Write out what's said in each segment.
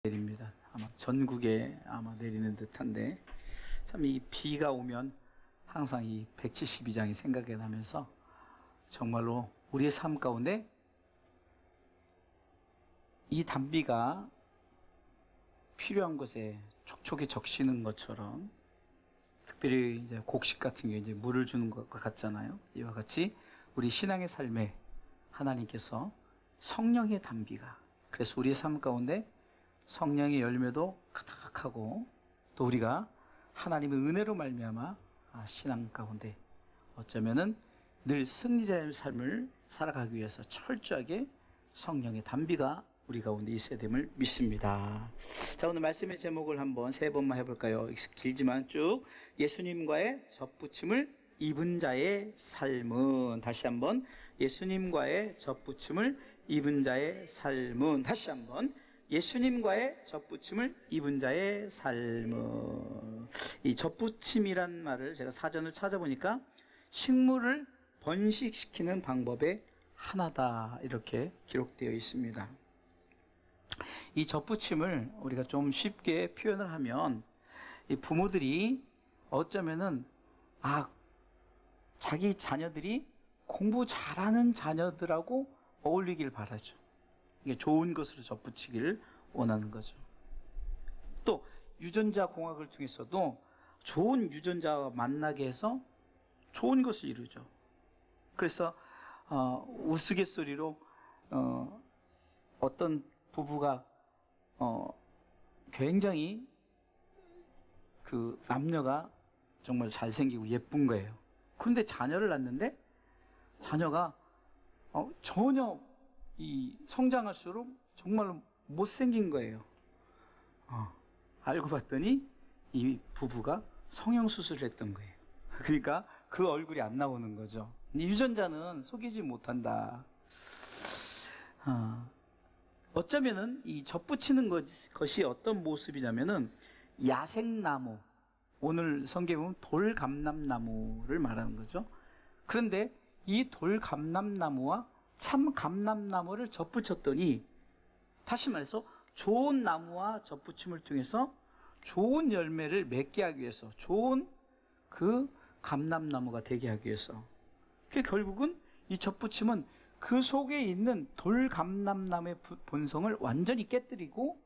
내립니다. 아마 전국에 아마 내리는 듯한데, 참 이 비가 오면 항상 이 172장이 생각이 나면서 정말로 우리의 삶 가운데 이 단비가 필요한 곳에 촉촉히 적시는 것처럼, 특별히 이제 곡식 같은 경우에 이제 물을 주는 것과 같잖아요. 이와 같이 우리 신앙의 삶에 하나님께서 성령의 단비가, 그래서 우리의 삶 가운데 성령의 열매도 가득하고, 또 우리가 하나님의 은혜로 말미암아 신앙 가운데 어쩌면은 늘 승리자의 삶을 살아가기 위해서 철저하게 성령의 단비가 우리 가운데 있어야 됨을 믿습니다. 자, 오늘 말씀의 제목을 한번 세 번만 해볼까요? 길지만 쭉. 예수님과의 접붙임을 입은 자의 삶은. 다시 한번. 예수님과의 접붙임을 입은 자의 삶은. 다시 한번. 예수님과의 접붙임을 입은 자의 삶은. 이 접붙임이란 말을 제가 사전을 찾아보니까 식물을 번식시키는 방법의 하나다, 이렇게 기록되어 있습니다. 이 접붙임을 우리가 좀 쉽게 표현을 하면, 이 부모들이 어쩌면은 자기 자녀들이 공부 잘하는 자녀들하고 어울리길 바라죠. 이게 좋은 것으로 접붙이기를 원하는 거죠. 또 유전자 공학을 통해서도 좋은 유전자와 만나게 해서 좋은 것을 이루죠. 그래서 우스갯소리로 어떤 부부가 굉장히 그 남녀가 정말 잘생기고 예쁜 거예요. 그런데 자녀를 낳는데 자녀가 전혀 이 성장할수록 정말로 못생긴 거예요. 알고 봤더니 이 부부가 성형수술을 했던 거예요. 그러니까 그 얼굴이 안 나오는 거죠. 유전자는 속이지 못한다. 어쩌면은 이 접붙이는 것이 어떤 모습이냐면은 야생나무, 오늘 성경에 보면 돌감람나무를 말하는 거죠. 그런데 이 돌감람나무와 참 감람나무를 접붙였더니, 다시 말해서 좋은 나무와 접붙임을 통해서 좋은 열매를 맺게 하기 위해서, 좋은 그 감람나무가 되게 하기 위해서, 결국은 이 접붙임은 그 속에 있는 돌감람나무의 본성을 완전히 깨뜨리고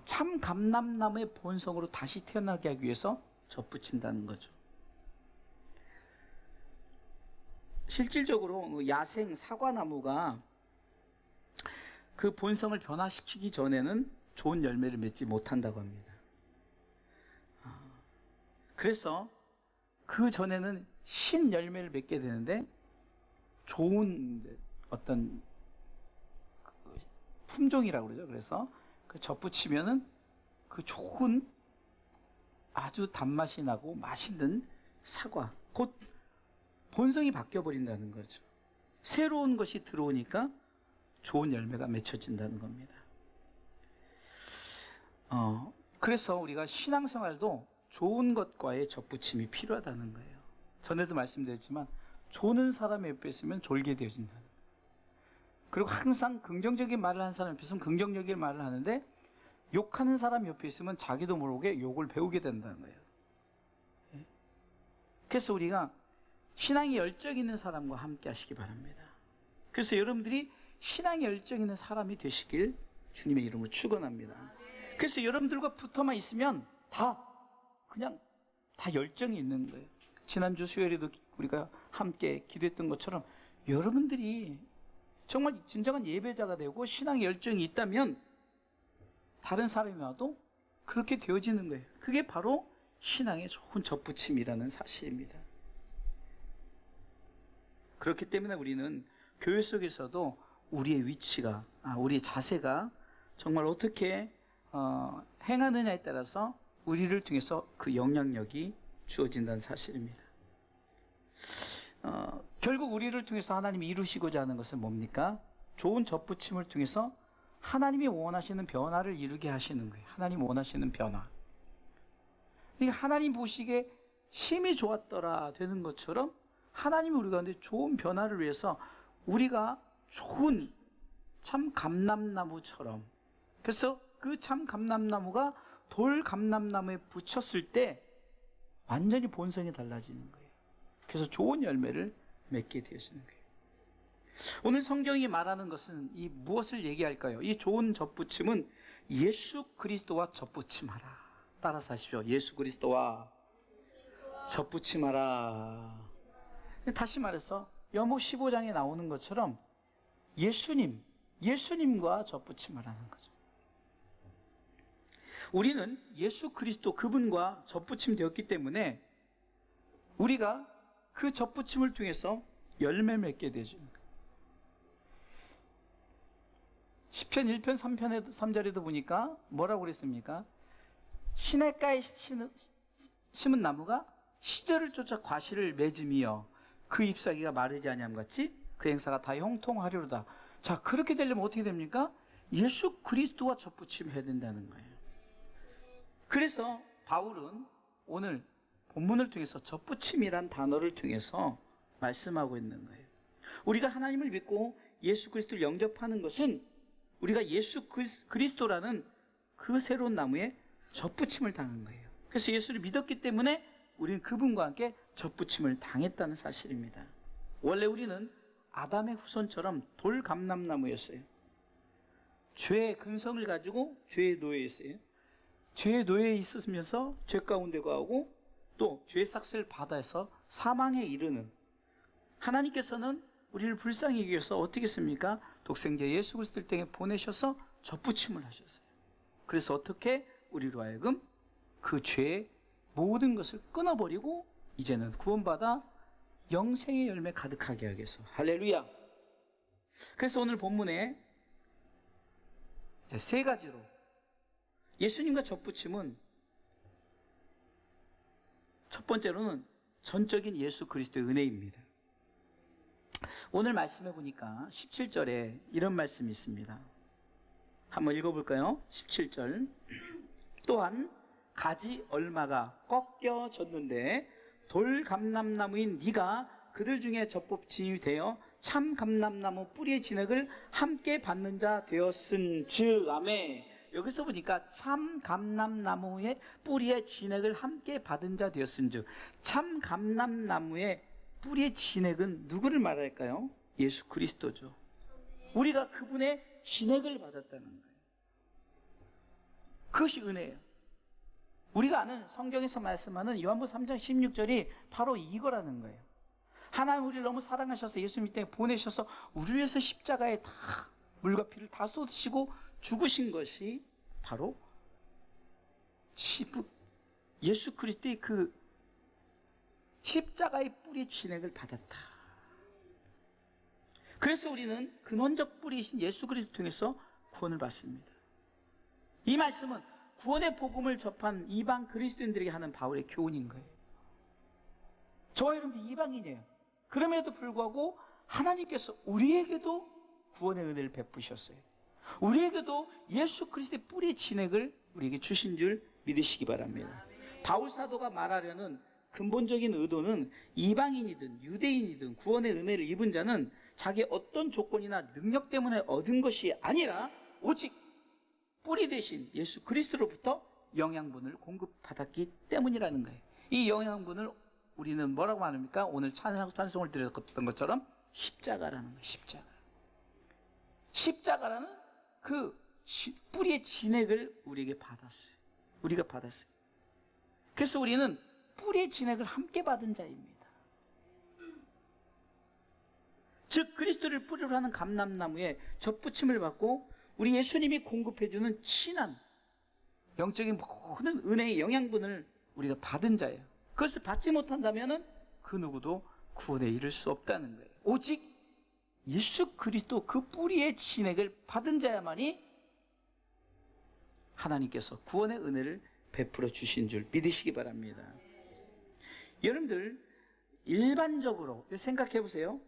참 감람나무의 본성으로 다시 태어나게 하기 위해서 접붙인다는 거죠. 실질적으로 야생 사과나무가 그 본성을 변화시키기 전에는 좋은 열매를 맺지 못한다고 합니다. 그래서 그 전에는 신 열매를 맺게 되는데, 좋은 어떤 품종이라고 그러죠. 그래서 그 접붙이면은 그 좋은 아주 단맛이 나고 맛있는 사과, 곧 본성이 바뀌어버린다는 거죠. 새로운 것이 들어오니까 좋은 열매가 맺혀진다는 겁니다. 그래서 우리가 신앙생활도 좋은 것과의 접붙임이 필요하다는 거예요. 전에도 말씀드렸지만 조는 사람 옆에 있으면 졸게 되어진다는 거예요. 그리고 항상 긍정적인 말을 하는 사람 옆에 있으면 긍정적인 말을 하는데, 욕하는 사람 옆에 있으면 자기도 모르게 욕을 배우게 된다는 거예요. 그래서 우리가 신앙에 열정 있는 사람과 함께 하시기 바랍니다. 그래서 여러분들이 신앙에 열정 있는 사람이 되시길 주님의 이름으로 축원합니다. 그래서 여러분들과 붙어만 있으면 그냥 다 열정이 있는 거예요. 지난주 수요일에도 우리가 함께 기도했던 것처럼 여러분들이 정말 진정한 예배자가 되고 신앙에 열정이 있다면 다른 사람이 와도 그렇게 되어지는 거예요. 그게 바로 신앙의 좋은 접붙임이라는 사실입니다. 그렇기 때문에 우리는 교회 속에서도 우리의 위치가, 우리의 자세가 정말 어떻게 행하느냐에 따라서 우리를 통해서 그 영향력이 주어진다는 사실입니다. 결국 우리를 통해서 하나님이 이루시고자 하는 것은 뭡니까? 좋은 접붙임을 통해서 하나님이 원하시는 변화를 이루게 하시는 거예요. 하나님이 원하시는 변화. 그러니까 하나님 보시기에 심히 좋았더라 되는 것처럼, 하나님이 우리 가운데 좋은 변화를 위해서 우리가 좋은 참 감람나무처럼, 그래서 그 참 감람나무가 돌 감람나무에 붙였을 때 완전히 본성이 달라지는 거예요. 그래서 좋은 열매를 맺게 되시는 거예요. 오늘 성경이 말하는 것은 이 무엇을 얘기할까요? 이 좋은 젖붙임은 예수 그리스도와 젖붙임하라. 따라서 하십시오. 예수 그리스도와 젖붙임하라. 다시 말해서 요한복음 15장에 나오는 것처럼 예수님과 젖붙임하라는 거죠. 우리는 예수 그리스도 그분과 젖붙임 되었기 때문에 우리가 그 젖붙임을 통해서 열매 맺게 되죠. 시편 1편 3절에도 보니까 뭐라고 그랬습니까? 시냇가에 심은 나무가 시절을 쫓아 과실을 맺으며 그 잎사귀가 마르지 아니함 같이 그 행사가 다 형통하리로다. 자, 그렇게 되려면 어떻게 됩니까? 예수 그리스도와 젖붙임 해야 된다는 거예요. 그래서 바울은 오늘 본문을 통해서 젖붙임이란 단어를 통해서 말씀하고 있는 거예요. 우리가 하나님을 믿고 예수 그리스도를 영접하는 것은 우리가 예수 그리스도라는 그 새로운 나무에 젖붙임을 당한 거예요. 그래서 예수를 믿었기 때문에 우리는 그분과 함께 젖붙임을 당했다는 사실입니다. 원래 우리는 아담의 후손처럼 돌 감람나무였어요. 죄의 근성을 가지고 죄의 노예에 있어요. 죄의 노예에 있으면서 죄 가운데 거하고 또 죄의 삭스를 받아서 사망에 이르는, 하나님께서는 우리를 불쌍히 여기 위해서 어떻게 했습니까? 독생자 예수 그리스도를 땅에 보내셔서 젖붙임을 하셨어요. 그래서 어떻게 우리로 하여금 그 죄의 모든 것을 끊어버리고 이제는 구원받아 영생의 열매 가득하게 하기 위해서. 할렐루야. 그래서 오늘 본문에 세 가지로 예수님과 젖붙임은, 첫 번째로는 전적인 예수 그리스도의 은혜입니다. 오늘 말씀해 보니까 17절에 이런 말씀이 있습니다. 한번 읽어볼까요? 17절. 또한 가지 얼마가 꺾여졌는데 돌 감람나무인 네가 그들 중에 젖붙임이 되어 참 감람나무 뿌리의 진액을 함께 받는 자 되었은즉. 아멘. 여기서 보니까 참 감람나무의 뿌리의 진액을 함께 받은 자 되었은즉. 참 감람나무의 뿌리의 진액은 누구를 말할까요? 예수 그리스도죠. 우리가 그분의 진액을 받았다는 거예요. 그것이 은혜예요. 우리가 아는 성경에서 말씀하는 요한복음 3장 16절이 바로 이거라는 거예요. 하나님 우리를 너무 사랑하셔서 예수님 때문에 보내셔서 우리를 위해서 십자가에 다 물과 피를 다 쏟으시고 죽으신 것이 바로 예수 그리스도의 그 십자가의 뿌리 진액을 받았다. 그래서 우리는 근원적 뿌리이신 예수 그리스도 통해서 구원을 받습니다. 이 말씀은 구원의 복음을 접한 이방 그리스도인들에게 하는 바울의 교훈인 거예요. 저와 여러분들 이방인이에요. 그럼에도 불구하고 하나님께서 우리에게도 구원의 은혜를 베푸셨어요. 우리에게도 예수 그리스도의 뿌리의 진액을 우리에게 주신 줄 믿으시기 바랍니다. 바울 사도가 말하려는 근본적인 의도는 이방인이든 유대인이든 구원의 은혜를 입은 자는 자기 어떤 조건이나 능력 때문에 얻은 것이 아니라 오직 뿌리 대신 예수 그리스도로부터 영양분을 공급받았기 때문이라는 거예요. 이 영양분을 우리는 뭐라고 말합니까? 오늘 찬송을 드렸던 것처럼 십자가라는 거예요. 십자가라는 그 뿌리의 진액을 우리에게 받았어요. 우리가 받았어요. 그래서 우리는 뿌리의 진액을 함께 받은 자입니다. 즉 그리스도를 뿌리로 하는 감람나무에 젖붙임을 받고 우리 예수님이 공급해주는 친한 영적인 모든 은혜의 영양분을 우리가 받은 자예요. 그것을 받지 못한다면 그 누구도 구원에 이를 수 없다는 거예요. 오직 예수 그리스도 그 뿌리의 진액을 받은 자야만이 하나님께서 구원의 은혜를 베풀어 주신 줄 믿으시기 바랍니다. 여러분들 일반적으로 생각해 보세요.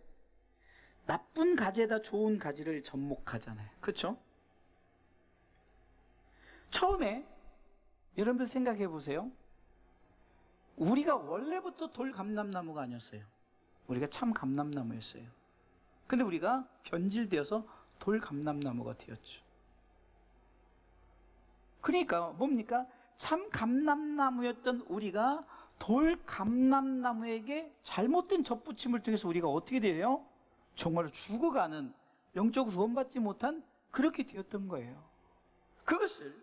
나쁜 가지에다 좋은 가지를 접목하잖아요. 그렇죠? 처음에 여러분들 생각해 보세요. 우리가 원래부터 돌 감람나무가 아니었어요. 우리가 참 감람나무였어요. 근데 우리가 변질되어서 돌 감람나무가 되었죠. 그러니까 뭡니까? 참 감람나무였던 우리가 돌 감람나무에게 잘못된 접붙임을 통해서 우리가 어떻게 돼요? 정말로 죽어가는, 영적으로 구원받지 못한 그렇게 되었던 거예요. 그것을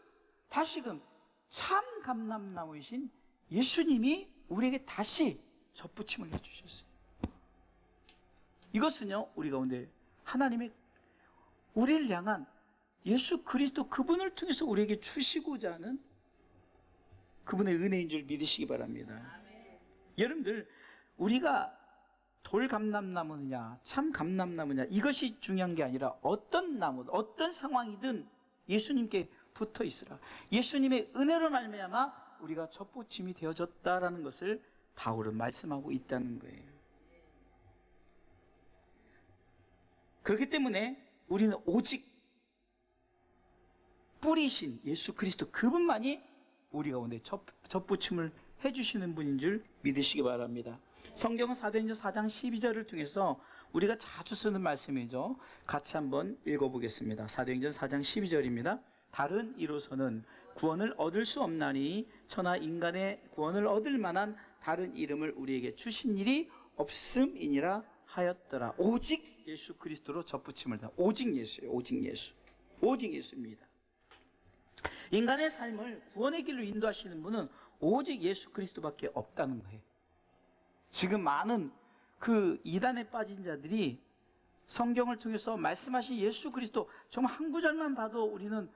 다시금 참 감람나무이신 예수님이 우리에게 다시 접붙임을 해주셨어요. 이것은요, 우리 가운데 하나님의 우리를 향한 예수 그리스도 그분을 통해서 우리에게 주시고자 하는 그분의 은혜인 줄 믿으시기 바랍니다. 여러분들, 우리가 돌 감람나무냐 참 감람나무냐 이것이 중요한 게 아니라 어떤 나무, 어떤 상황이든 예수님께 붙어 있으라. 예수님의 은혜로 말미암아 우리가 접붙임이 되어졌다라는 것을 바울은 말씀하고 있다는 거예요. 그렇기 때문에 우리는 오직 뿌리신 예수 그리스도 그분만이 우리 가운데 접붙임을 해주시는 분인 줄 믿으시기 바랍니다. 성경은 사도행전 4장 12절을 통해서 우리가 자주 쓰는 말씀이죠. 같이 한번 읽어보겠습니다. 사도행전 4장 12절입니다. 다른 이로서는 구원을 얻을 수 없나니 천하 인간의 구원을 얻을 만한 다른 이름을 우리에게 주신 일이 없음이니라 하였더라. 오직 예수 그리스도로 접붙임을 다. 오직 예수예요. 오직 예수. 오직 예수입니다. 인간의 삶을 구원의 길로 인도하시는 분은 오직 예수 그리스도밖에 없다는 거예요. 지금 많은 그 이단에 빠진 자들이 성경을 통해서 말씀하신 예수 그리스도 정말 한 구절만 봐도 우리는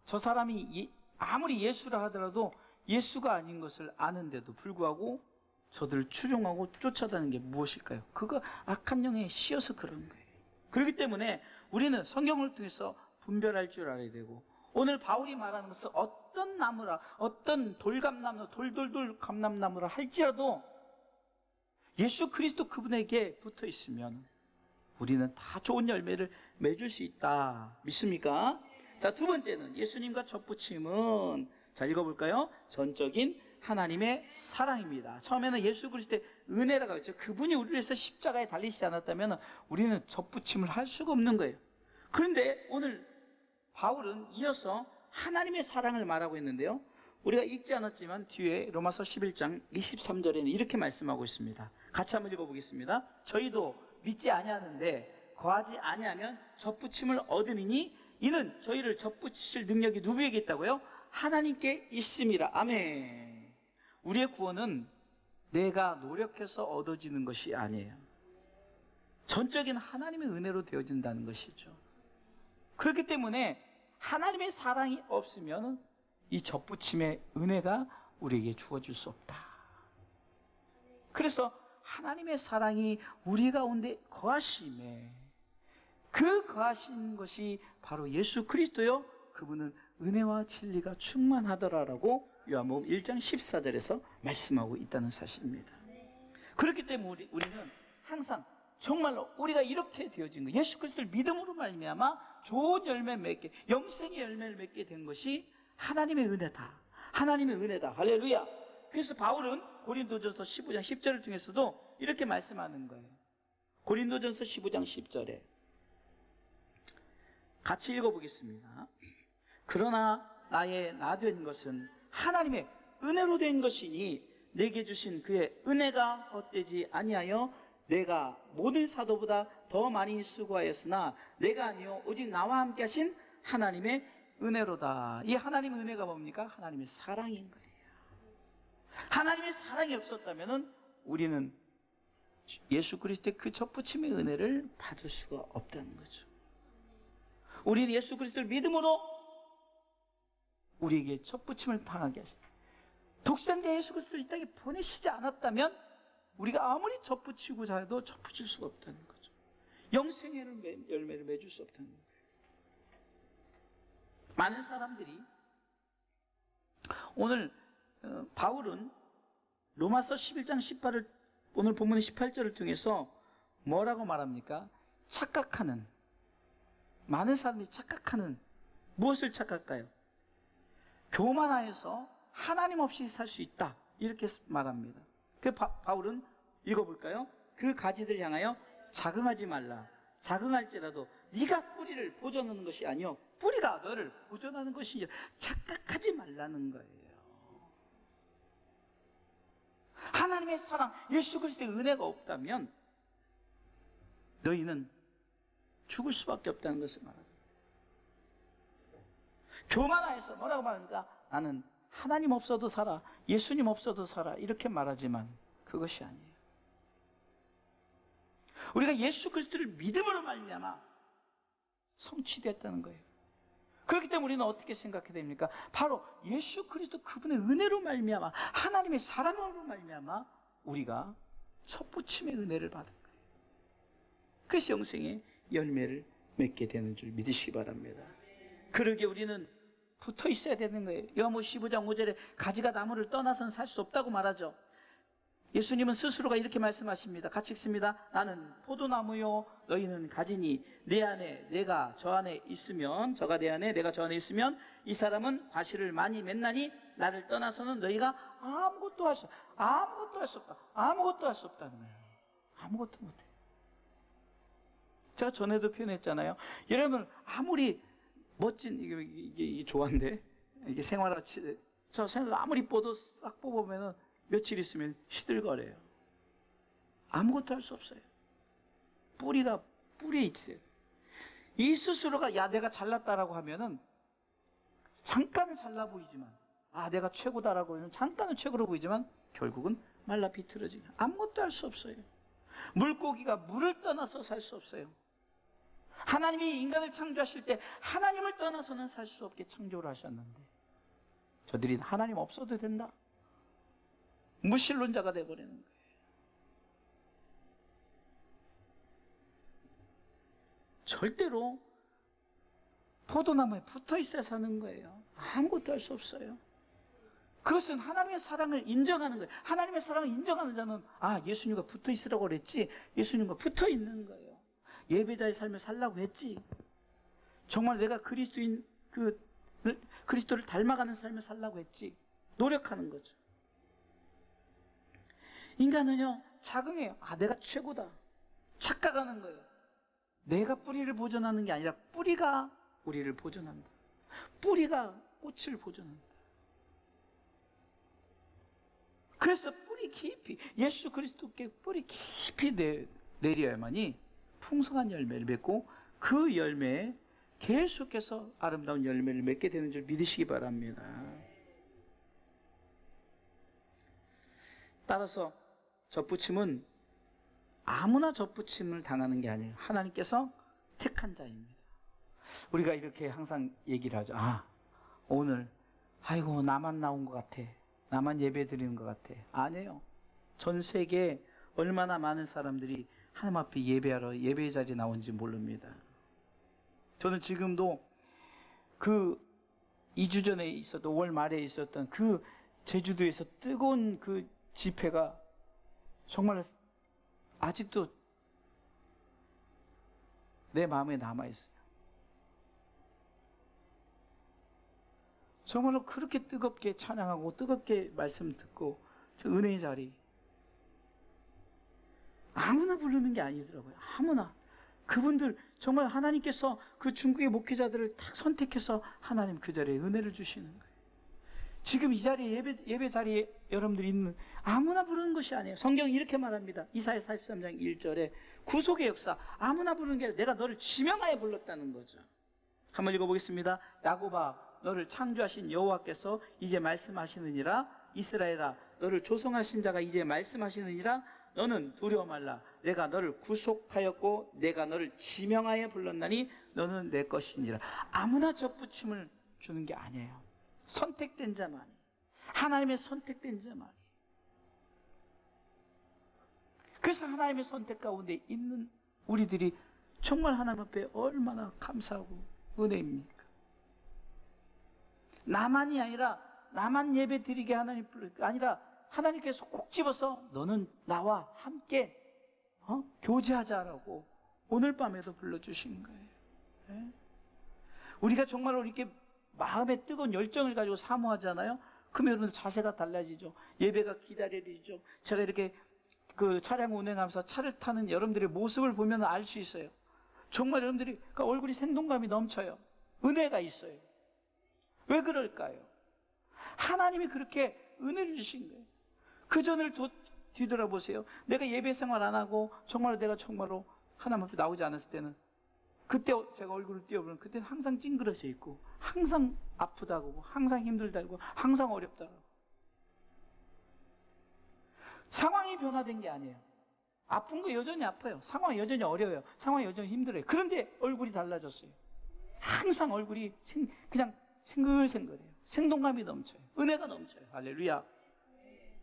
저 사람이 아무리 예수라 하더라도 예수가 아닌 것을 아는데도 불구하고 저들을 추종하고 쫓아다니는 게 무엇일까요? 그거 악한 영에 씌어서 그런 거예요. 그렇기 때문에 우리는 성경을 통해서 분별할 줄 알아야 되고, 오늘 바울이 말하는 것은 어떤 나무라, 어떤 돌감나무, 돌 감람나무라 할지라도 예수 그리스도 그분에게 붙어 있으면 우리는 다 좋은 열매를 맺을 수 있다. 믿습니까? 자, 두 번째는 예수님과 접붙임은, 자, 읽어볼까요? 전적인 하나님의 사랑입니다. 처음에는 예수 그리스도의 은혜라고 했죠. 그분이 우리를 위해서 십자가에 달리시지 않았다면 우리는 접붙임을 할 수가 없는 거예요. 그런데 오늘 바울은 이어서 하나님의 사랑을 말하고 있는데요, 우리가 읽지 않았지만 뒤에 로마서 11장 23절에는 이렇게 말씀하고 있습니다. 같이 한번 읽어보겠습니다. 저희도 믿지 아니하는데 거하지 아니하면 접붙임을 얻으니 이는 저희를 접붙이실 능력이 누구에게 있다고요? 하나님께 있음이라. 아멘. 우리의 구원은 내가 노력해서 얻어지는 것이 아니에요. 전적인 하나님의 은혜로 되어진다는 것이죠. 그렇기 때문에 하나님의 사랑이 없으면 이 접붙임의 은혜가 우리에게 주어질 수 없다. 그래서 하나님의 사랑이 우리 가운데 거하심에, 그 거하신 것이 바로 예수 그리스도요, 그분은 은혜와 진리가 충만하더라라고 요한복음 1장 14절에서 말씀하고 있다는 사실입니다. 그렇기 때문에 우리는 항상 정말로 우리가 이렇게 되어진 거, 예수 그리스도를 믿음으로 말미암아 좋은 열매 맺게, 영생의 열매를 맺게 된 것이 하나님의 은혜다. 하나님의 은혜다. 할렐루야. 그래서 바울은 고린도전서 15장 10절을 통해서도 이렇게 말씀하는 거예요. 고린도전서 15장 10절에 같이 읽어보겠습니다. 그러나 나의 나 된 것은 하나님의 은혜로 된 것이니 내게 주신 그의 은혜가 헛되지 아니하여 내가 모든 사도보다 더 많이 수고하였으나 내가 아니요 오직 나와 함께 하신 하나님의 은혜로다. 이 하나님의 은혜가 뭡니까? 하나님의 사랑인 거예요. 하나님의 사랑이 없었다면 우리는 예수 그리스도의 그 접붙임의 은혜를 받을 수가 없다는 거죠. 우리는 예수 그리스도를 믿음으로 우리에게 접붙임을 당하게 하신, 독생자 예수 그리스도를 이 땅에 보내시지 않았다면 우리가 아무리 접붙이고자 해도 접붙일 수가 없다는 거죠. 영생의 열매를 맺을 수 없다는 거예요. 많은 사람들이 오늘 바울은 로마서 11장 18을 오늘 본문의 18절을 통해서 뭐라고 말합니까? 착각하는, 많은 사람들이 착각하는, 무엇을 착각할까요? 교만하여서 하나님 없이 살 수 있다, 이렇게 말합니다. 그 바울은 읽어볼까요? 그 가지들 향하여 자긍하지 말라. 자긍할지라도 네가 뿌리를 보존하는 것이 아니요 뿌리가 너를 보존하는 것이니 착각하지 말라는 거예요. 하나님의 사랑, 예수 그리스도의 은혜가 없다면 너희는 죽을 수밖에 없다는 것을 말합니다. 교만하여서 뭐라고 말합니까? 나는 하나님 없어도 살아, 예수님 없어도 살아, 이렇게 말하지만 그것이 아니에요. 우리가 예수 그리스도를 믿음으로 말미암아 성취됐다는 거예요. 그렇기 때문에 우리는 어떻게 생각해야 됩니까? 바로 예수 그리스도 그분의 은혜로 말미암아, 하나님의 사랑으로 말미암아 우리가 섭부침의 은혜를 받은 거예요. 그래서 영생의 열매를 맺게 되는 줄 믿으시기 바랍니다. 그러기에 우리는 붙어 있어야 되는 거예요. 요한복음 15장 5절에 가지가 나무를 떠나서는 살 수 없다고 말하죠. 예수님은 스스로가 이렇게 말씀하십니다. 같이 읽습니다. 나는 포도나무요 너희는 가지니 내 안에 내가 저 안에 있으면, 저가 내 안에 내가 저 안에 있으면 이 사람은 과실을 많이 맺나니 나를 떠나서는 너희가 아무것도 할 수 없다. 아무것도 할 수 없다는 거예요. 아무것도 못해. 제가 전에도 표현했잖아요. 여러분 아무리 멋진 이게 좋아한데 이게 생활하치 저 생각 아무리 뻗어 싹 뽑으면은 며칠 있으면 시들거려요. 아무것도 할 수 없어요. 뿌리에 있어요. 이 스스로가 야 내가 잘났다라고 하면은 잠깐은 잘나 보이지만 내가 최고다라고 하면 잠깐은 최고로 보이지만 결국은 말라 비틀어지고 아무것도 할 수 없어요. 물고기가 물을 떠나서 살 수 없어요. 하나님이 인간을 창조하실 때 하나님을 떠나서는 살 수 없게 창조를 하셨는데 저들이 하나님 없어도 된다. 무신론자가 되어버리는 거예요. 절대로 포도나무에 붙어 있어야 사는 거예요. 아무것도 할 수 없어요. 그것은 하나님의 사랑을 인정하는 거예요. 하나님의 사랑을 인정하는 자는 예수님과 붙어 있으라고 그랬지, 예수님과 붙어 있는 거예요. 예배자의 삶을 살라고 했지, 정말 내가 그리스도를 닮아가는 삶을 살라고 했지, 노력하는 거죠. 인간은요 자긍해요. 내가 최고다, 착각하는 거예요. 내가 뿌리를 보존하는 게 아니라 뿌리가 우리를 보존한다. 뿌리가 꽃을 보존한다. 그래서 뿌리 깊이 예수 그리스도께 뿌리 깊이 내려야만이 풍성한 열매를 맺고 그 열매에 계속해서 아름다운 열매를 맺게 되는 줄 믿으시기 바랍니다. 따라서 접붙임은 아무나 접붙임을 당하는 게 아니에요. 하나님께서 택한 자입니다. 우리가 이렇게 항상 얘기를 하죠. 오늘 아이고 나만 나온 것 같아, 나만 예배 드리는 것 같아. 아니에요. 전 세계에 얼마나 많은 사람들이 하나님 앞에 예배하러 예배 자리에 나온지 모릅니다. 저는 지금도 그 2주 전에 있었던 5월 말에 있었던 그 제주도에서 뜨거운 그 집회가 정말 아직도 내 마음에 남아있어요. 정말로 그렇게 뜨겁게 찬양하고 뜨겁게 말씀 듣고 저 은혜의 자리 아무나 부르는 게 아니더라고요. 아무나. 그분들 정말 하나님께서 그 중국의 목회자들을 딱 선택해서 하나님 그 자리에 은혜를 주시는 거예요. 지금 이 자리에 예배 자리에 여러분들이 있는 아무나 부르는 것이 아니에요. 성경이 이렇게 말합니다. 이사야 43장 1절에 구속의 역사, 아무나 부르는 게 아니라 내가 너를 지명하여 불렀다는 거죠. 한번 읽어보겠습니다. 야곱아, 너를 창조하신 여호와께서 이제 말씀하시느니라. 이스라엘아, 너를 조성하신 자가 이제 말씀하시느니라. 너는 두려워 말라. 내가 너를 구속하였고 내가 너를 지명하여 불렀나니 너는 내 것이니라. 아무나 접붙임을 주는 게 아니에요. 선택된 자만이, 하나님의 선택된 자만이. 그래서 하나님의 선택 가운데 있는 우리들이 정말 하나님 앞에 얼마나 감사하고 은혜입니까? 나만이 아니라 나만 예배 드리게 하나님 아니라 하나님께서 콕 집어서 너는 나와 함께 교제하자라고 오늘 밤에도 불러주신 거예요. 네? 우리가 정말로 이렇게 마음에 뜨거운 열정을 가지고 사모하잖아요. 그러면 여러분 자세가 달라지죠. 예배가 기다려지죠. 제가 이렇게 그 차량 운행하면서 차를 타는 여러분들의 모습을 보면 알 수 있어요. 정말 여러분들이 그러니까 얼굴이 생동감이 넘쳐요. 은혜가 있어요. 왜 그럴까요? 하나님이 그렇게 은혜를 주신 거예요. 그 전을 뒤돌아보세요. 내가 예배 생활 안 하고 내가 정말로 하나님 앞에 나오지 않았을 때는, 그때 제가 얼굴을 띄워보면 그때는 항상 찡그러져 있고 항상 아프다고 항상 힘들다고 항상 어렵다고. 상황이 변화된 게 아니에요. 아픈 거 여전히 아파요. 상황이 여전히 어려워요. 상황이 여전히 힘들어요. 그런데 얼굴이 달라졌어요. 항상 얼굴이 그냥 생글생글해요. 생동감이 넘쳐요. 은혜가 넘쳐요. 할렐루야.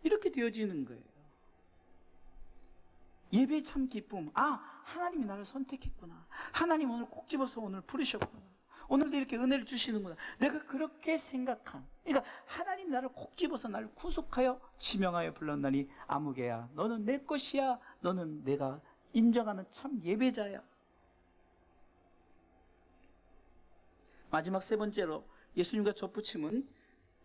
이렇게 되어지는 거예요. 예배의 참 기쁨. 하나님이 나를 선택했구나. 하나님 오늘 꼭 집어서 오늘 부르셨구나. 오늘도 이렇게 은혜를 주시는구나. 내가 그렇게 생각한, 그러니까 하나님 나를 꼭 집어서 나를 구속하여 지명하여 불렀나니 아무개야, 너는 내 것이야. 너는 내가 인정하는 참 예배자야. 마지막 세 번째로 예수님과 접붙임은,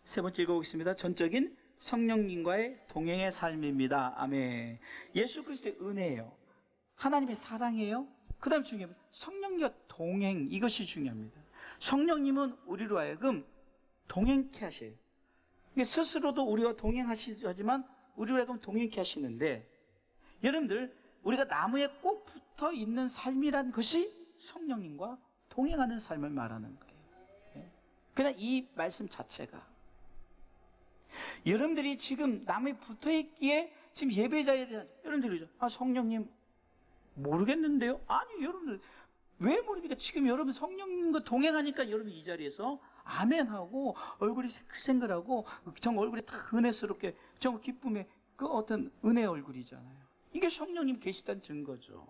세 번째 읽어보겠습니다. 전적인 성령님과의 동행의 삶입니다. 아멘. 예수 그리스도의 은혜예요. 하나님의 사랑이에요. 그 다음에 중요한 성령님과 동행, 이것이 중요합니다. 성령님은 우리로 하여금 동행케 하셔요. 스스로도 우리와 동행하시지만 우리로 하여금 동행케 하시는데, 여러분들 우리가 나무에 꼭 붙어 있는 삶이란 것이 성령님과 동행하는 삶을 말하는 거예요. 그냥 이 말씀 자체가, 여러분들이 지금 나무에 붙어 있기에 지금 예배자에 대한, 여러분들이죠, 성령님 모르겠는데요? 아니, 여러분들 왜 모릅니까? 지금 여러분 성령님과 동행하니까 여러분 이 자리에서 아멘하고 얼굴이 생글생글하고 정말 얼굴이 다 은혜스럽게 정말 기쁨의 그 어떤 은혜의 얼굴이잖아요. 이게 성령님 계시다는 증거죠.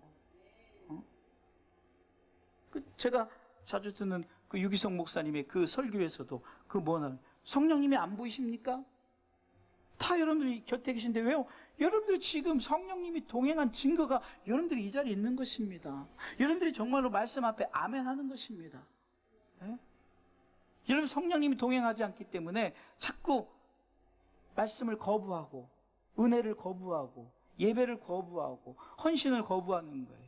제가 자주 듣는 그 유기성 목사님의 그 설교에서도 그 뭐냐, 성령님이 안 보이십니까? 다 여러분들이 곁에 계신데 왜요? 여러분들 지금 성령님이 동행한 증거가 여러분들이 이 자리에 있는 것입니다. 여러분들이 정말로 말씀 앞에 아멘하는 것입니다. 네? 여러분 성령님이 동행하지 않기 때문에 자꾸 말씀을 거부하고 은혜를 거부하고 예배를 거부하고 헌신을 거부하는 거예요.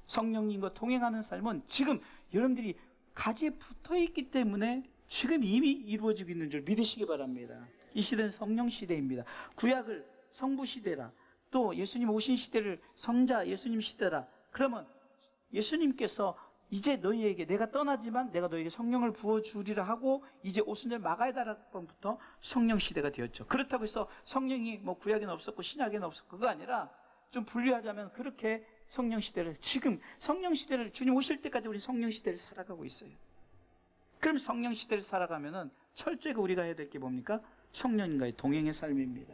성령님과 동행하는 삶은 지금 여러분들이 가지에 붙어있기 때문에 지금 이미 이루어지고 있는 줄 믿으시기 바랍니다. 이 시대는 성령 시대입니다. 구약을 성부 시대라, 또 예수님 오신 시대를 성자 예수님 시대라. 그러면 예수님께서 이제 너희에게 내가 떠나지만 내가 너희에게 성령을 부어주리라 하고 이제 오순절 마가다락번부터 성령 시대가 되었죠. 그렇다고 해서 성령이 뭐 구약에는 없었고 신약에는 없었고 그거 아니라 좀 분류하자면 그렇게 성령 시대를, 지금 성령 시대를, 주님 오실 때까지 우리 성령 시대를 살아가고 있어요. 그럼 성령 시대를 살아가면은 철저히 우리가 해야 될 게 뭡니까? 성령님과의 동행의 삶입니다.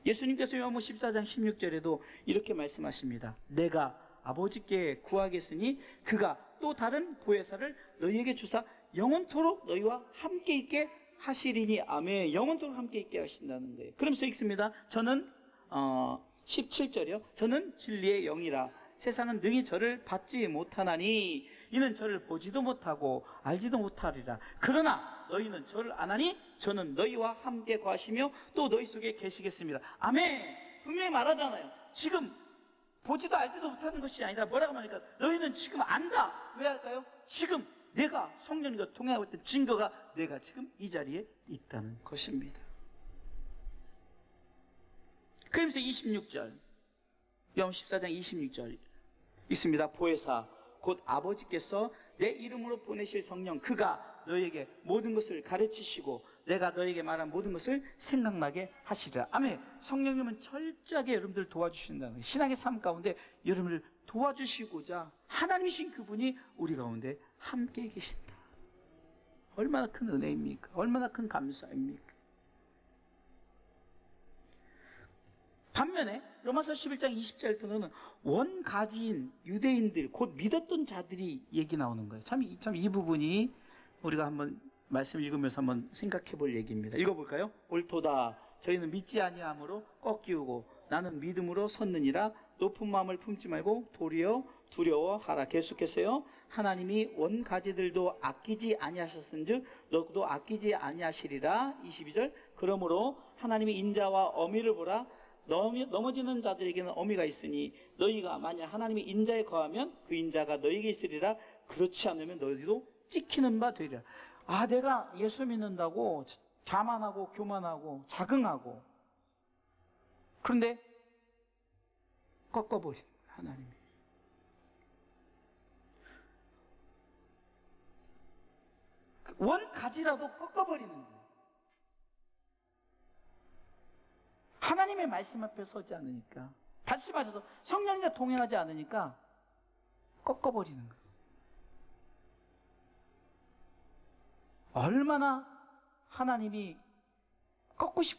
예수님께서 요한복음 14장 16절에도 이렇게 말씀하십니다. 내가 아버지께 구하겠으니 그가 또 다른 보혜사를 너희에게 주사 영원토록 너희와 함께 있게 하시리니. 아멘. 영원토록 함께 있게 하신다는 거예요. 그러면서 읽습니다. 저는 17절이요. 저는 진리의 영이라 세상은 능히 저를 받지 못하나니 이는 저를 보지도 못하고 알지도 못하리라. 그러나 너희는 저를 아나니 저는 너희와 함께 거하시며 또 너희 속에 계시겠습니다. 아멘. 분명히 말하잖아요. 지금 보지도 알지도 못하는 것이 아니라 뭐라고 말하니까 너희는 지금 안다. 왜 할까요? 지금 내가 성령님과 동행하고 있던 증거가 내가 지금 이 자리에 있다는 것입니다. 그러면서 26절, 요한 14장 26절 있습니다. 보혜사 곧 아버지께서 내 이름으로 보내실 성령, 그가 너희에게 모든 것을 가르치시고 내가 너희에게 말한 모든 것을 생각나게 하시리라. 아멘. 성령님은 철저하게 여러분들을 도와주신다는 거예요. 신앙의 삶 가운데 여러분을 도와주시고자 하나님이신 그분이 우리 가운데 함께 계신다. 얼마나 큰 은혜입니까? 얼마나 큰 감사입니까? 반면에 로마서 11장 20절 보면은 원가지인 유대인들 곧 믿었던 자들이 얘기 나오는 거예요. 참 이 부분이 우리가 한번 말씀 읽으면서 한번 생각해 볼 얘기입니다. 읽어볼까요? 옳도다. 저희는 믿지 아니함으로 꺾이우고 나는 믿음으로 섰느니라. 높은 마음을 품지 말고 도리어 두려워하라. 계속해서요. 하나님이 원가지들도 아끼지 아니하셨은즉 너도 아끼지 아니하시리라. 22절. 그러므로 하나님이 인자와 어미를 보라. 넘어지는 자들에게는 어미가 있으니 너희가 만약 하나님의 인자에 거하면 그 인자가 너희에게 있으리라. 그렇지 않으면 너희도 찍히는 바 되리라. 아, 내가 예수 믿는다고 자만하고 교만하고 자긍하고, 그런데 꺾어버리는 거예요, 하나님이. 원 가지라도 꺾어버리는 거예요. 하나님의 말씀 앞에 서지 않으니까, 다시 말해서 성령과 동행하지 않으니까 꺾어버리는 거예요. 얼마나 하나님이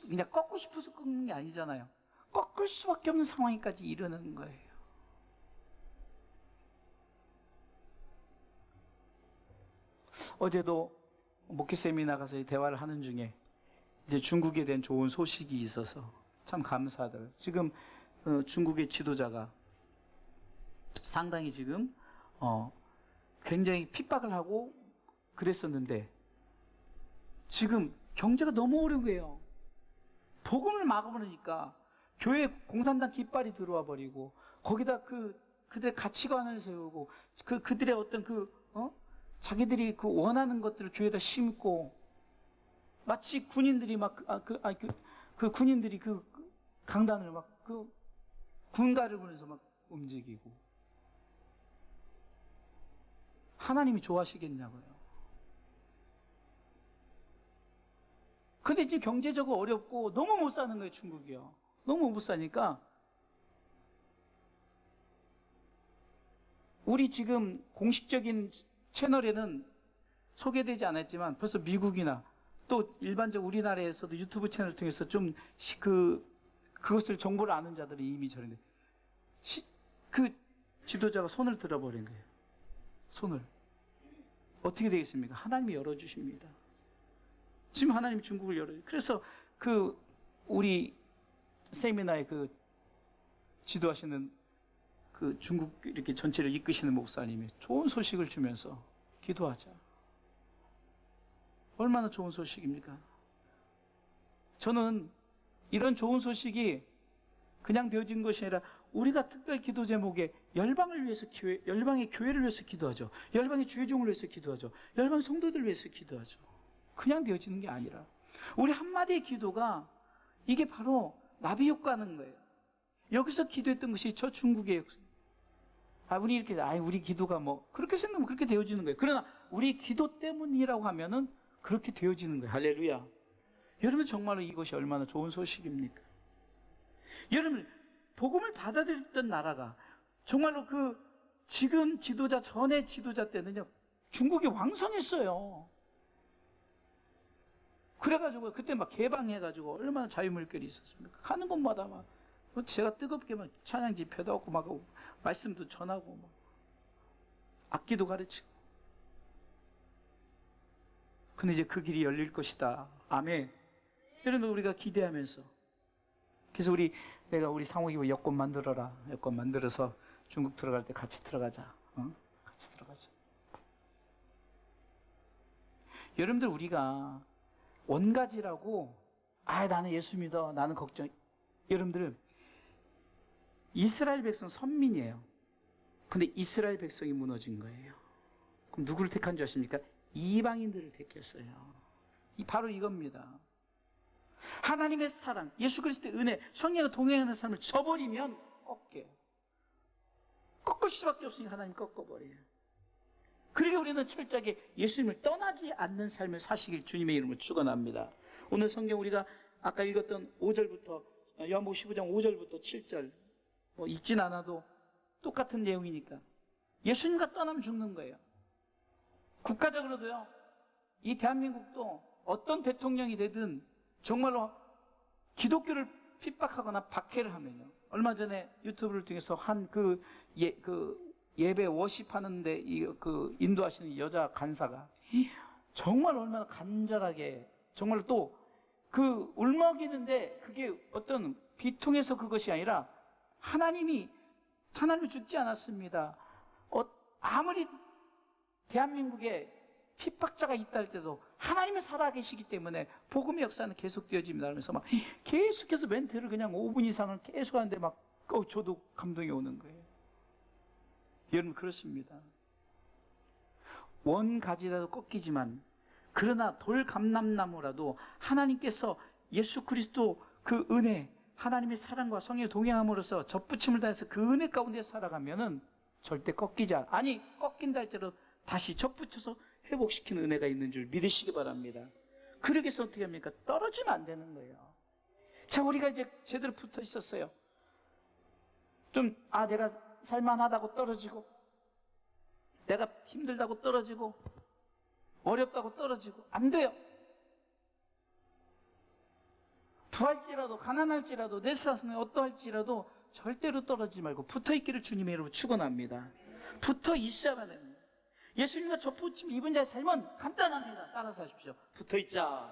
그냥 꺾고 싶어서 꺾는 게 아니잖아요. 꺾을 수밖에 없는 상황까지 이르는 거예요. 어제도 목회 세미나 가서 대화를 하는 중에 이제 중국에 대한 좋은 소식이 있어서 참 감사하더라고요. 지금 중국의 지도자가 상당히 지금 굉장히 핍박을 하고 그랬었는데 지금 경제가 너무 어려운 거예요. 복음을 막아버리니까 교회 공산당 깃발이 들어와 버리고, 거기다 그들의 가치관을 세우고, 그들의 어떤 자기들이 원하는 것들을 교회에다 심고, 마치 군인들이 군인들이 강단을 군가를 보내서 막 움직이고. 하나님이 좋아하시겠냐고요. 근데 지금 경제적으로 어렵고 너무 못 사는 거예요, 중국이요. 너무 못 사니까 우리 지금 공식적인 채널에는 소개되지 않았지만 벌써 미국이나 또 일반적 우리나라에서도 유튜브 채널을 통해서 좀 그것을 정보를 아는 자들이 이미 저런데 그 지도자가 손을 들어버린 거예요. 손을. 어떻게 되겠습니까? 하나님이 열어주십니다. 지금 하나님이 중국을 열어요. 그래서 우리 세미나에 지도하시는 중국 이렇게 전체를 이끄시는 목사님이 좋은 소식을 주면서 기도하자. 얼마나 좋은 소식입니까? 저는 이런 좋은 소식이 그냥 되어진 것이 아니라 우리가 특별 기도 제목에 열방을 위해서 열방의 교회를 위해서 기도하죠. 열방의 주의종을 위해서 기도하죠. 열방 성도들을 위해서 기도하죠. 그냥 되어지는 게 아니라 우리 한마디의 기도가 이게 바로 나비 효과는 거예요. 여기서 기도했던 것이 저 중국의 역사. 우리 기도가 그렇게 생각하면 그렇게 되어지는 거예요. 그러나 우리 기도 때문이라고 하면은 그렇게 되어지는 거예요. 할렐루야. 여러분, 정말로 이것이 얼마나 좋은 소식입니까? 여러분, 복음을 받아들였던 나라가 정말로 지금 지도자, 전에 지도자 때는요, 중국이 왕성했어요. 그래가지고 그때 막 개방해가지고 얼마나 자유물결이 있었습니까? 가는 곳마다 제가 뜨겁게 찬양 집회도 하고 말씀도 전하고 악기도 가르치고. 근데 이제 그 길이 열릴 것이다. 아멘. 여러분, 우리가 기대하면서, 그래서 내가 우리 상욱이 여권 만들어라. 여권 만들어서 중국 들어갈 때 같이 들어가자. 같이 들어가자. 여러분들, 우리가 원가지라고 나는 예수 믿어, 나는 걱정. 여러분들, 이스라엘 백성 선민이에요. 근데 이스라엘 백성이 무너진 거예요. 그럼 누구를 택한 줄 아십니까? 이방인들을 택했어요. 바로 이겁니다. 하나님의 사랑, 예수 그리스도의 은혜, 성령과 동행하는 삶을 저버리면 꺾여요. 꺾을 수밖에 없으니 하나님 꺾어버려요. 그러게 우리는 철저하게 예수님을 떠나지 않는 삶을 사시길 주님의 이름으로 축원합니다. 오늘 성경 우리가 아까 읽었던 5절부터 요한복음 15장 5절부터 7절 읽진 않아도 똑같은 내용이니까 예수님과 떠나면 죽는 거예요. 국가적으로도요, 이 대한민국도 어떤 대통령이 되든 정말로 기독교를 핍박하거나 박해를 하면요, 얼마 전에 유튜브를 통해서 한 예배 워십하는데 인도하시는 여자 간사가 정말 얼마나 간절하게, 정말 또 울먹이는데 그게 어떤 비통해서 그것이 아니라 하나님이 죽지 않았습니다. 아무리 대한민국에 핍박자가 있다 할 때도 하나님이 살아계시기 때문에 복음의 역사는 계속되어집니다. 그러면서 막 계속해서 멘트를 그냥 5분 이상을 계속 하는데 막 저도 감동이 오는 거예요. 여러분, 그렇습니다. 원가지라도 꺾이지만, 그러나 돌감람나무라도 하나님께서 예수 그리스도 그 은혜, 하나님의 사랑과 성령의 동행함으로써 접붙임을 당해서 그 은혜 가운데 살아가면은 절대 꺾이지 않아. 아니, 꺾인다 할지라도 다시 접붙여서 회복시키는 은혜가 있는 줄 믿으시기 바랍니다. 그러기 위해서 어떻게 합니까? 떨어지면 안 되는 거예요. 자, 우리가 이제 제대로 붙어 있었어요. 좀, 내가 살만하다고 떨어지고, 내가 힘들다고 떨어지고, 어렵다고 떨어지고, 안 돼요. 부할지라도, 가난할지라도, 내 세상에 어떠할지라도 절대로 떨어지지 말고 붙어 있기를 주님의 이름으로 축원합니다. 붙어 있어야만 됩니다. 예수님과 접붙임 입은 자의 삶은 간단합니다. 따라서 하십시오. 붙어 있자.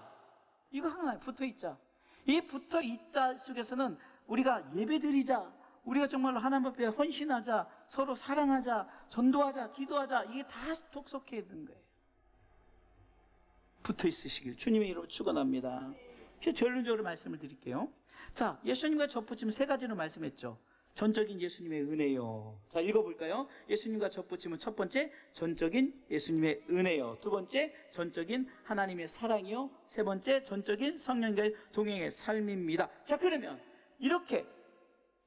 이거 하나, 붙어 있자. 이 붙어 있자 속에서는 우리가 예배드리자, 우리가 정말로 하나님 앞에 헌신하자, 서로 사랑하자, 전도하자, 기도하자, 이게 다 속속해 있는 거예요. 붙어 있으시길 주님의 이름으로 축원합니다. 결론적으로 말씀을 드릴게요. 자, 예수님과 접붙임은 세 가지로 말씀했죠. 전적인 예수님의 은혜요. 자, 읽어볼까요? 예수님과 접붙임은 첫 번째, 전적인 예수님의 은혜요. 두 번째, 전적인 하나님의 사랑이요. 세 번째, 전적인 성령과의 동행의 삶입니다. 자, 그러면 이렇게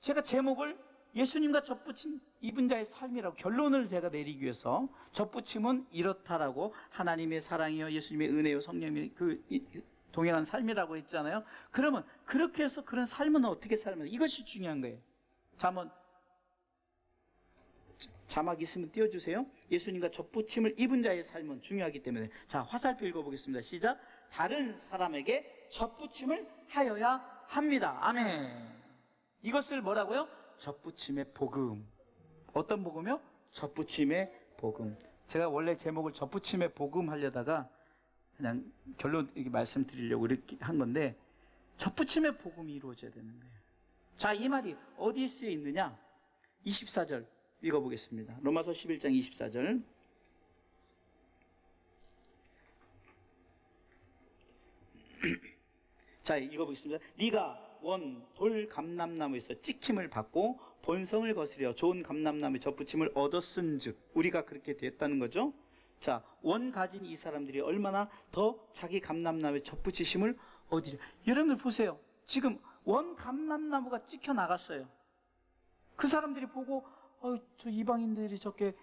제가 제목을 예수님과 접붙임 입은 자의 삶이라고 결론을 제가 내리기 위해서, 접붙임은 이렇다라고, 하나님의 사랑이요, 예수님의 은혜요, 성령의 동행한 삶이라고 했잖아요. 그러면 그렇게 해서 그런 삶은 어떻게 살면, 이것이 중요한 거예요. 자, 한번 자막 있으면 띄워주세요. 예수님과 접붙임을 입은 자의 삶은 중요하기 때문에. 자, 화살표 읽어보겠습니다. 시작. 다른 사람에게 접붙임을 하여야 합니다. 아멘. 이것을 뭐라고요? 접붙임의 복음. 어떤 복음이요? 접붙임의 복음. 제가 원래 제목을 접붙임의 복음 하려다가 그냥 결론 이렇게 말씀드리려고 이렇게 한 건데, 접붙임의 복음이 이루어져야 되는 거예요. 자, 이 말이 어디에 쓰여 있느냐? 24절 읽어보겠습니다. 로마서 11장 24절. 자, 읽어보겠습니다. 네가 원 돌 감람나무에서 찍힘을 받고 본성을 거스려 좋은 감람나무의 접붙임을 얻었은즉, 우리가 그렇게 됐다는 거죠. 자, 원 가진 이 사람들이 얼마나 더 자기 감람나무의 접붙이심을 얻으려. 여러분들 보세요. 지금 원 감람나무가 찍혀 나갔어요. 그 사람들이 보고, 저 이방인들이 저렇게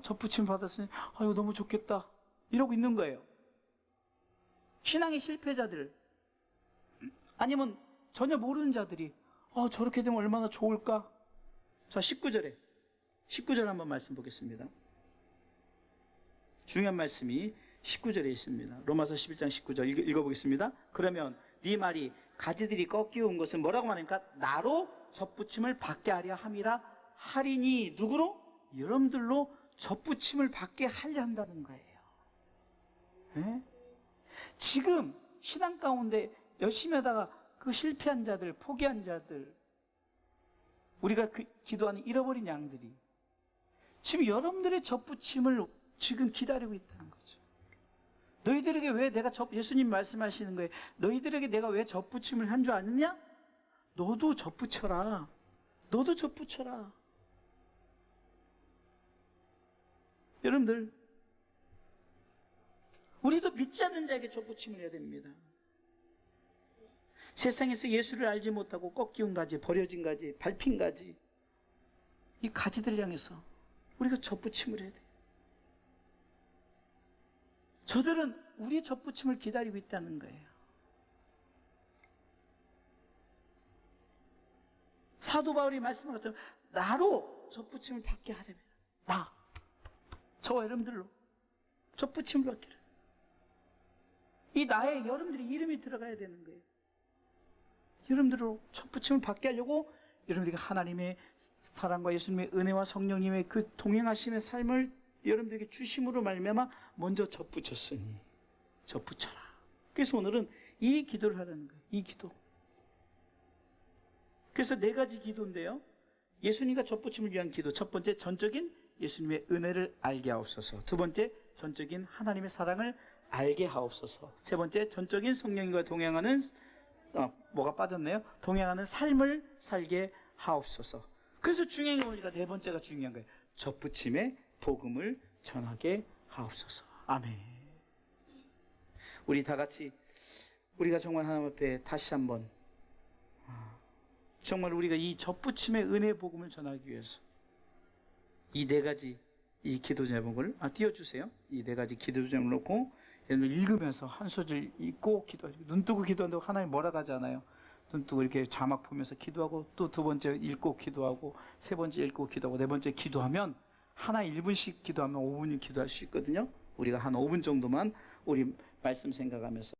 접붙임 받았으니 이거 너무 좋겠다, 이러고 있는 거예요. 신앙의 실패자들, 아니면 전혀 모르는 자들이 저렇게 되면 얼마나 좋을까. 자, 19절 한번 말씀 보겠습니다. 중요한 말씀이 19절에 있습니다. 로마서 11장 19절 읽어보겠습니다. 그러면 네 말이 가지들이 꺾여온 것은 뭐라고 말하니까, 나로 접붙임을 받게 하려 함이라 하리니. 누구로? 여러분들로 접붙임을 받게 하려 한다는 거예요. 네? 지금 신앙 가운데 열심히 하다가 그 실패한 자들, 포기한 자들, 우리가 기도하는 잃어버린 양들이 지금 여러분들의 접붙임을 지금 기다리고 있다는 거죠. 너희들에게 왜 내가 예수님 말씀하시는 거예요. 너희들에게 내가 왜 접붙임을 한 줄 아느냐? 너도 접붙여라. 너도 접붙여라. 여러분들, 우리도 믿지 않는 자에게 접붙임을 해야 됩니다. 세상에서 예수를 알지 못하고 꺾이운 가지, 버려진 가지, 밟힌 가지, 이 가지들을 향해서 우리가 접붙임을 해야 돼요. 저들은 우리의 접붙임을 기다리고 있다는 거예요. 사도 바울이 말씀한 것처럼 나로 접붙임을 받게 하려면, 저와 여러분들로 접붙임을 받게 하려면 이 나에 여러분들의 이름이 들어가야 되는 거예요. 여러분들로 접붙임을 받게 하려고 여러분들에게 하나님의 사랑과 예수님의 은혜와 성령님의 그 동행하심의 삶을 여러분들에게 주심으로 말미암아 먼저 접붙였으니 접붙여라. 그래서 오늘은 이 기도를 하라는 거예요. 이 기도. 그래서 네 가지 기도인데요. 예수님과 접붙임을 위한 기도. 첫 번째, 전적인 예수님의 은혜를 알게 하옵소서. 두 번째, 전적인 하나님의 사랑을 알게 하옵소서. 세 번째, 전적인 성령님과 동행하는 뭐가 빠졌네요? 동행하는 삶을 살게 하옵소서. 그래서 중요한 게 우리가 네 번째가 중요한 거예요. 접붙임의 복음을 전하게 하옵소서. 아멘. 우리 다 같이 우리가 정말 하나님 앞에 다시 한번 정말 우리가 이 접붙임의 은혜 복음을 전하기 위해서 이 네 가지 이 기도 제목을 띄워주세요. 이 네 가지 기도 제목을 놓고 읽으면서 한 소절 읽고 기도하고, 눈 뜨고 기도한다고 하나님 뭐라고 하지 않아요. 눈 뜨고 이렇게 자막 보면서 기도하고, 또 두 번째 읽고 기도하고, 세 번째 읽고 기도하고, 네 번째 기도하면 하나 1분씩 기도하면 5분이 기도할 수 있거든요. 우리가 한 5분 정도만 우리 말씀 생각하면서